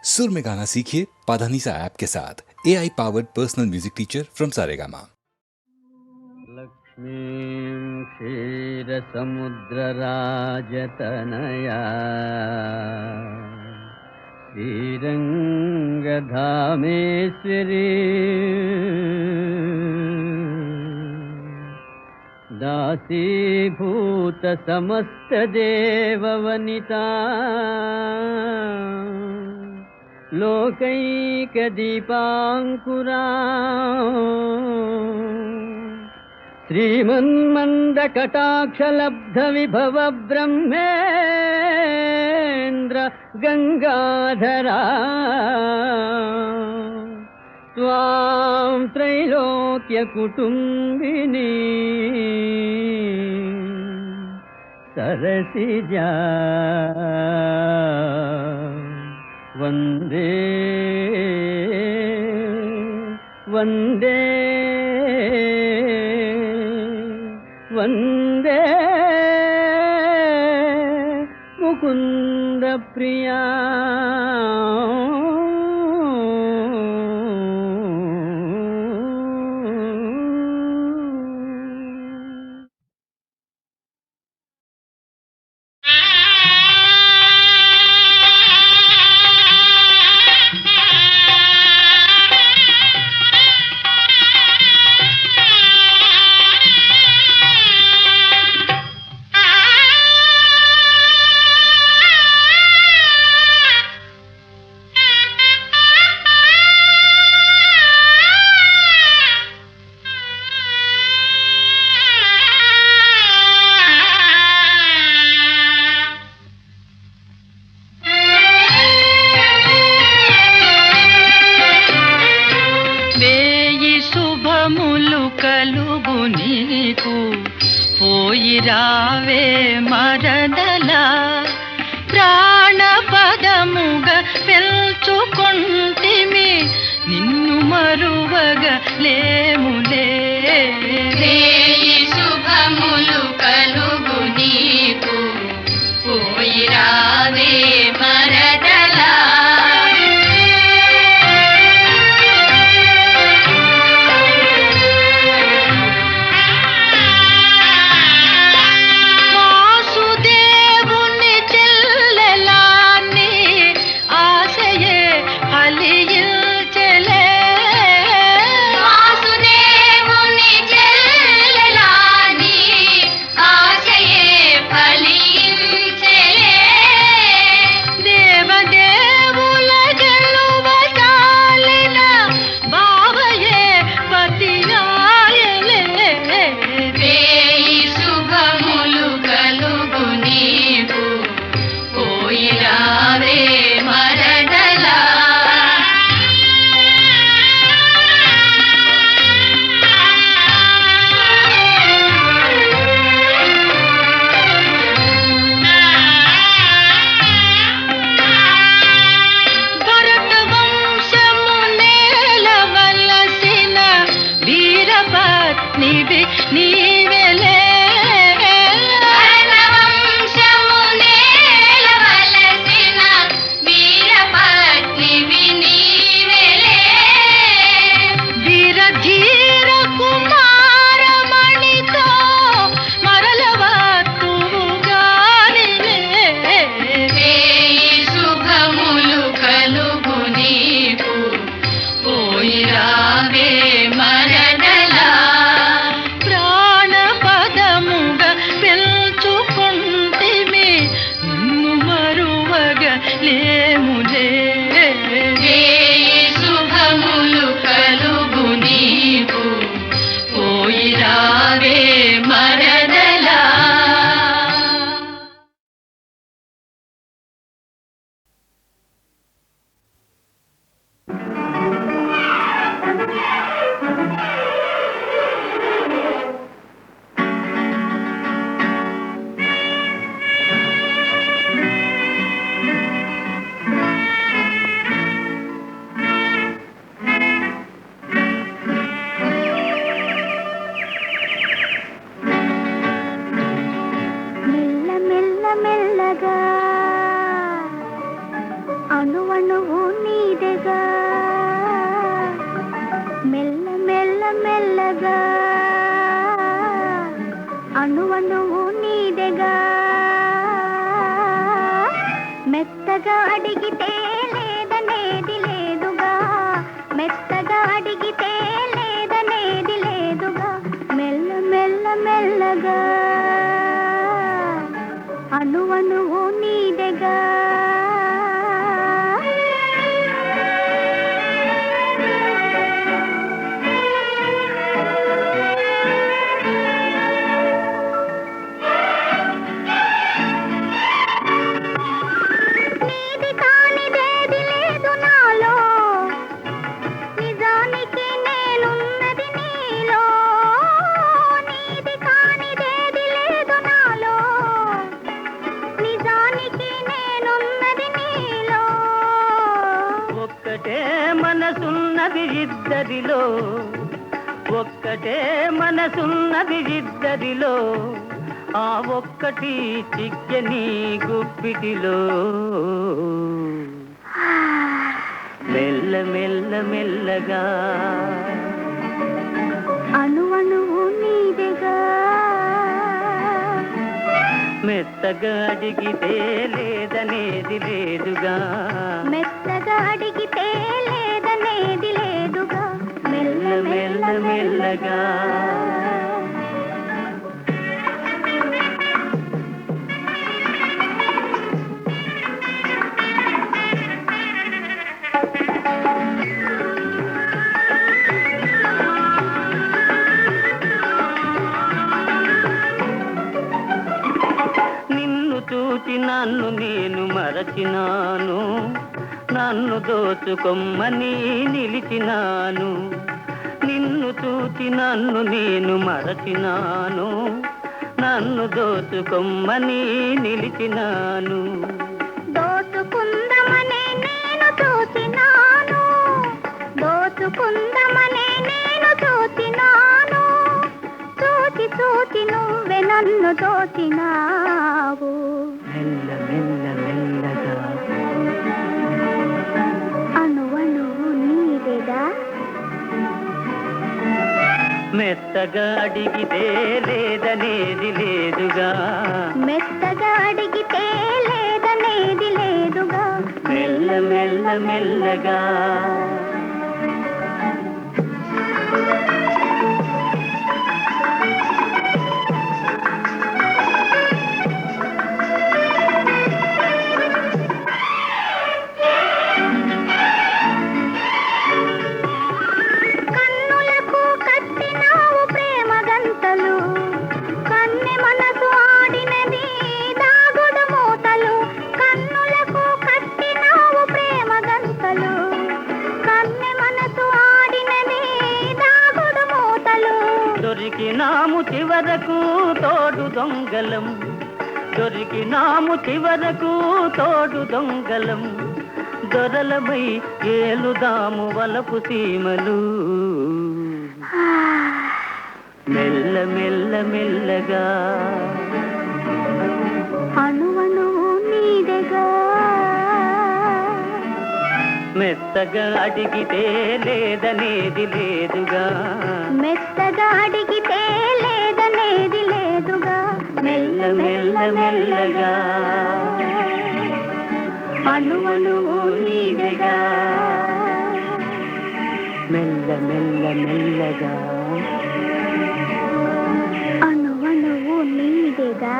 सुर में गाना सीखिए पाधानीसा ऐप के साथ। AI powered personal music teacher from Saregama. लक्ष्मीं क्षीरसमुद्रराजतनया श्रीरङ्गधामेश्वरी दासीभूतसमस्तदेववनिता लोकैकदीपाङ्कुरा श्रीमन्मन्दकटाक्षलब्धविभव ब्रह्मेन्द्र गङ्गाधरा त्वां त्रैलोक्यकुटुम्बिनी सरसिजा वन्दे वन्दे वन्दे मुकुन्द प्रिया। పోయిరావే మరదలా ప్రాణపదముగ పెల్చుకొంటిమి నిన్ను మరువగ లేములే. రేయి శుభములు కలుగు నీకు పోయిరావే మరదలా. అణువణువు నీదెగా మెల్ల మెల్ల మెల్లగా అణువణువు నీదెగా మెత్తగా అడిగితే లేదనేది లేదుగా మెత్తగా అడిగితే లేదనేది లేదుగా మెల్ల మెల్ల మెల్లగా అణువణువు నీదెగా మనసున్నది ఇద్దరిలో ఒక్కటే మనసున్నది ఇద్దరిలో ఆ ఒక్కటి చిక్కని గుప్పిటిలో మెల్ల మెల్ల మెల్లగా అణువణువు నీదెగా మెత్తగా అడిగితే లేదనేది లేదుగా మెత్తగా అడిగితే లేదనేది లేదుగా మెల్ల మెల్ల మెల్లగా చూచి నన్ను నేను మరచినాను నన్ను దోచుకొమ్మని నిలిచినాను నిన్ను చూచి నన్ను నేను మరచినాను నన్ను దోచుకొమ్మని నిలిచినాను దోచుకుందమనే నేను చూచినాను దోచుకుందమనే నేను చూచినాను చూచి చూచి నువ్వే నన్ను దోచినావు మెల్ల మెల్ల మెల్లగా అణువణువు నీదెగా మెత్తగా అడిగితే లేదనేది లేదుగా మెత్తగా అడిగితే లేదనేది లేదుగా మెల్ల మెల్ల మెల్లగా దొరికినాము చివరకు తోడు దొంగలం దొరికినాము చివరకు తోడు దొంగలం దొరలమై ఏలుదాము వలపు సీమలు మెల్ల మెల్ల మెల్లగా అణువణువు నీదెగా మెత్తగా అడిగితే లేదనేది లేదుగా మెత్తగా అడిగితే లేదనేది లేదుగా మెల్ల మెల్ల మెల్లగా అణువణువు నీదెగా మెల్ల మెల్ల మెల్లగా అణువణువు నీదెగా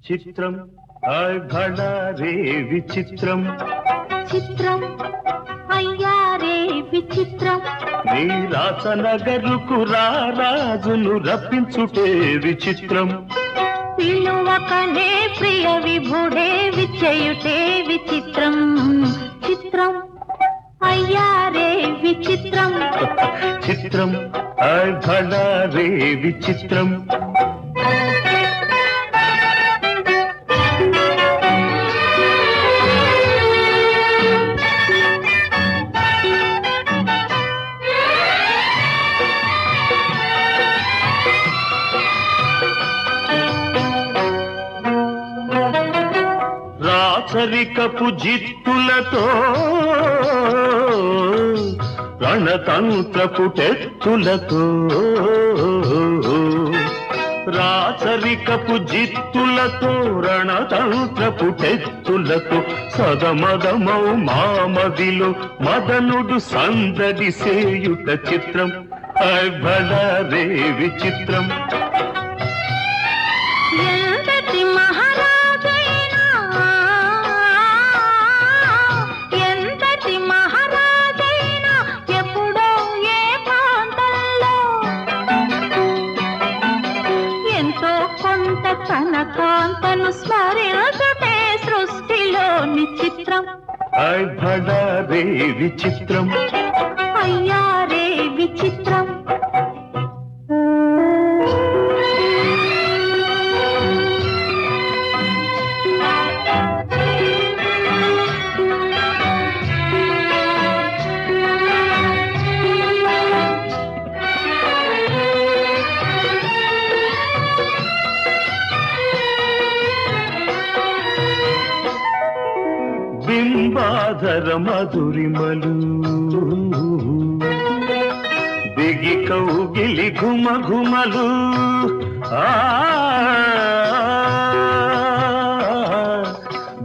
చిత్రం భళా రే విచిత్రం చిత్రం అయ్యా రే విచిత్రం నీ రాసనగరుకు రాజును రప్పించుటే విచిత్రం పిలువకనే ప్రియ విభుడే విచయుటే విచిత్రం చిత్రం అయ్యా రే విచిత్రం చిత్రం భళా రే విచిత్రం రాచరికపు జిత్తులతో రణతంత్రపు టెత్తులతో రాచరికపు జిత్తులతో రణతంత్రపు టెత్తులతో సదమదమౌ మామదిలో మదనుడు సందడి సేయుట చిత్రం భళారే విచిత్రం ఎంతటి మహారాజైనా ఎంతటి మహారాజైనా ఎప్పుడో ఏ ప్రాంతంలో ఎంతో కొంత తన కాంతను స్మరించుటే సృష్టిలోని చిత్రం భళారే విచిత్రం అయ్యారే విచిత్రం బింబాధర మధురిమలు దిగి కౌగిలి ఘుమ ఘుమలు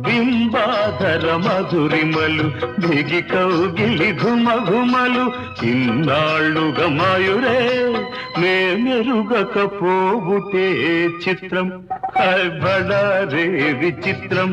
బింబాధర మధురిమలు దిగి కౌగిలి ఘుమ ఘుమలు ఇన్నాళ్ళుగా మాయురే మెరుగకపోబుటే చిత్రం భళారే విచిత్రం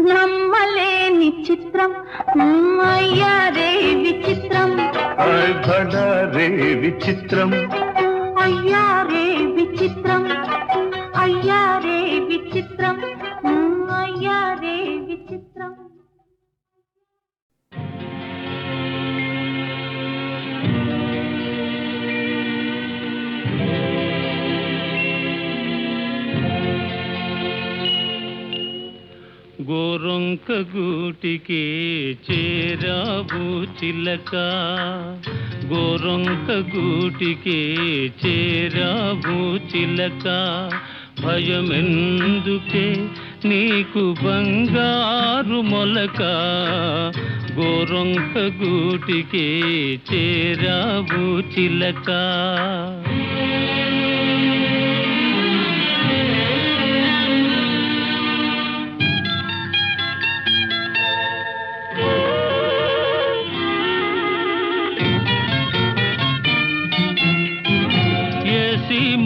నమ్మలేని చిత్రం అయ్యారే విచిత్రం భళారే విచిత్రం అయ్యారే విచిత్రం అయ్యారే విచిత్రం అయ్యారే విచిత్రం గోరొంక గూటికి చేరావు చిలక గోరొంక గూటికి చేరావు చిలక భయమెందుకే నీకు బంగారు మొలక గోరొంక గూటికి చేరావు చిలక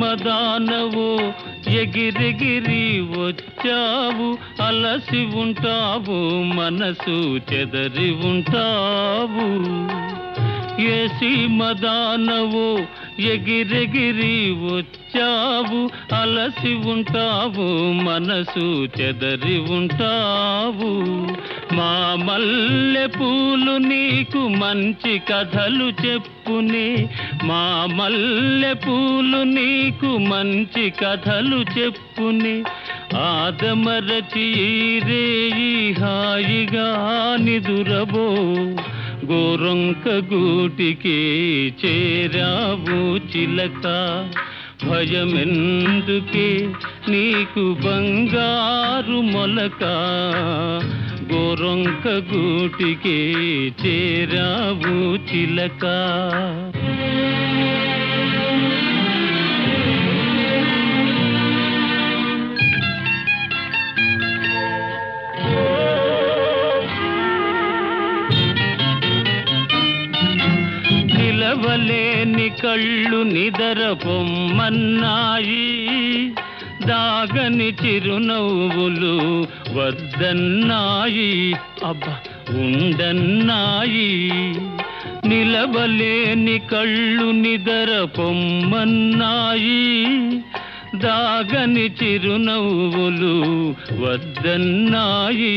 మదానవు ఎగిరెగిరి వచ్చావు అలసి ఉంటావు మనసు చెదరి ఉంటావు ఏసి మదానవు ఎగిరెగిరి వచ్చావు అలసి ఉంటావు మనసు చెదరి ఉంటావు మా మల్లె పూలు నీకు మంచి కథలు చెప్పునే మా మల్లె పూలు నీకు మంచి కథలు చెప్పునే ఆదమరచి రేయి హాయిగా నిదురబో గోరొంక గూటికి చేరావు చిలక భయమెందుకే నీకు బంగారు మొలక గోరొంక గూటికి చేరావు చిలక నిలవలేని కళ్ళు నిదర పొమ్మన్నాయి దాగని చిరునవ్వులు వద్దన్నాయి అబ్బా ఉండన్నాయి నిలవలేని కళ్ళు నిదర పొమ్మన్నాయి దాగని చిరునవ్వులు వద్దన్నాయి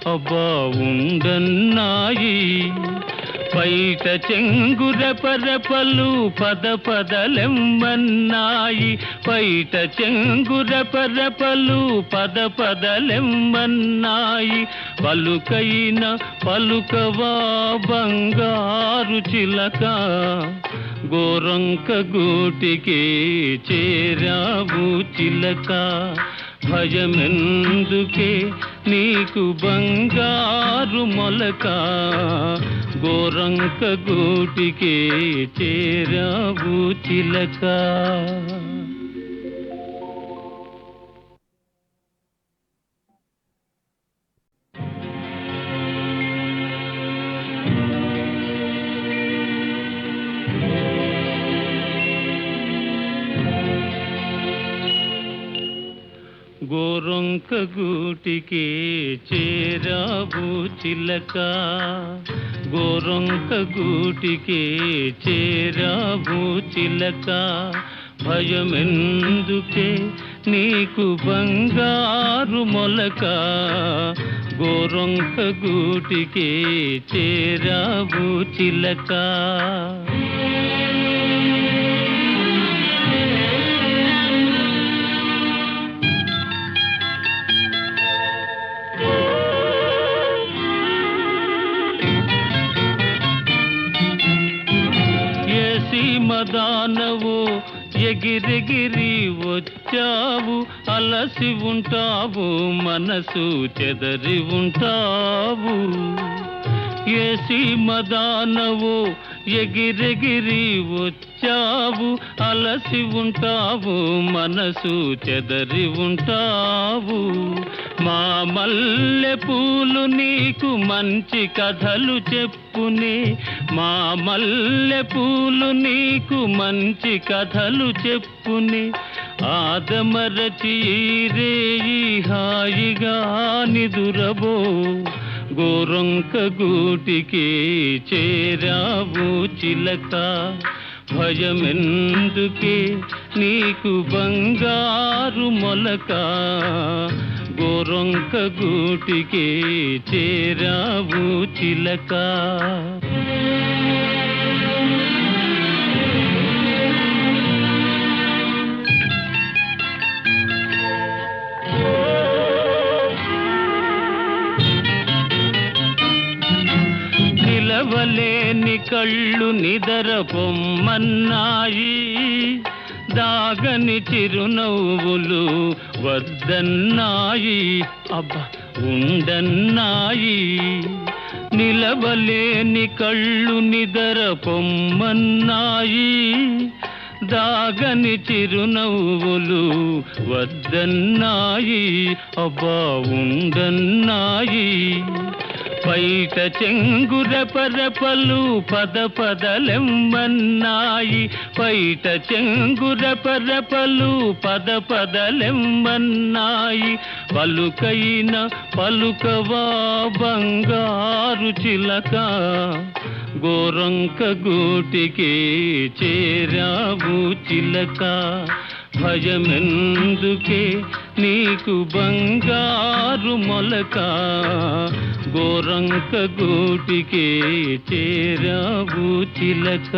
అబ్బా ఉండన్నాయి పైట చెంగురెపరెపలు పద పదలెమ్మన్నాయి పైట చెంగురెపరెపలు పద పదలెమ్మన్నాయి పలుకైన పలుకవా బంగారు చిలక గోరంక గూటికి చేరావు చిలక భయమెందుకే నీకు బంగారు మొలక గోరంక గూటికి చేరావు చిలక. గోరొంక గూటికి చేరావు చిలక గోరొంక గూటికి చేరావు చిలక భయమెందుకే నీకు బంగారు మొలక గోరొంక గూటికి చేరావు చిలక. మదానవు ఎగిరెగిరి వచ్చావు అలసి ఉంటావు మనసు చెదరి ఉంటావు ఏసి మదానవు ఎగిరెగిరి వచ్చావు అలసి ఉంటావు మనసు చెదరి ఉంటావు మా మల్లె పూలు నీకు మంచి కథలు చెప్పునే మా మల్లె పూలు నీకు మంచి కథలు చెప్పునే ఆదమరచి రేయి హాయిగా నిదురబో గోరొంక గూటికి చేరావు చిలక భయమెందుకే నీకు బంగారు మొలక గోరొంక గూటికి చేరావు చిలక. నిలవలేని కళ్ళు నిదర పొమ్మన్నాయి దాగని చిరునవ్వులు వద్దన్నాయి అబ్బా ఉండన్నాయి నిలవలేని కళ్ళు నిదర పొమ్మన్నాయి దాగని చిరునవ్వులు వద్దన్నాయి అబ్బా ఉండన్నాయి పైట చెంగురెపరెపలు పద పదలెమ్మన్నాయి పైట చెంగురెపరెపలు పద పదలెమ్మన్నాయి పలుకైన పలుకవా బంగారు చిలక గోరొంక గూటికి చేరావు చిలక భయమెందుకే నీకు బంగారు మొలక గోరొంక గూటికి చేరావు చిలక.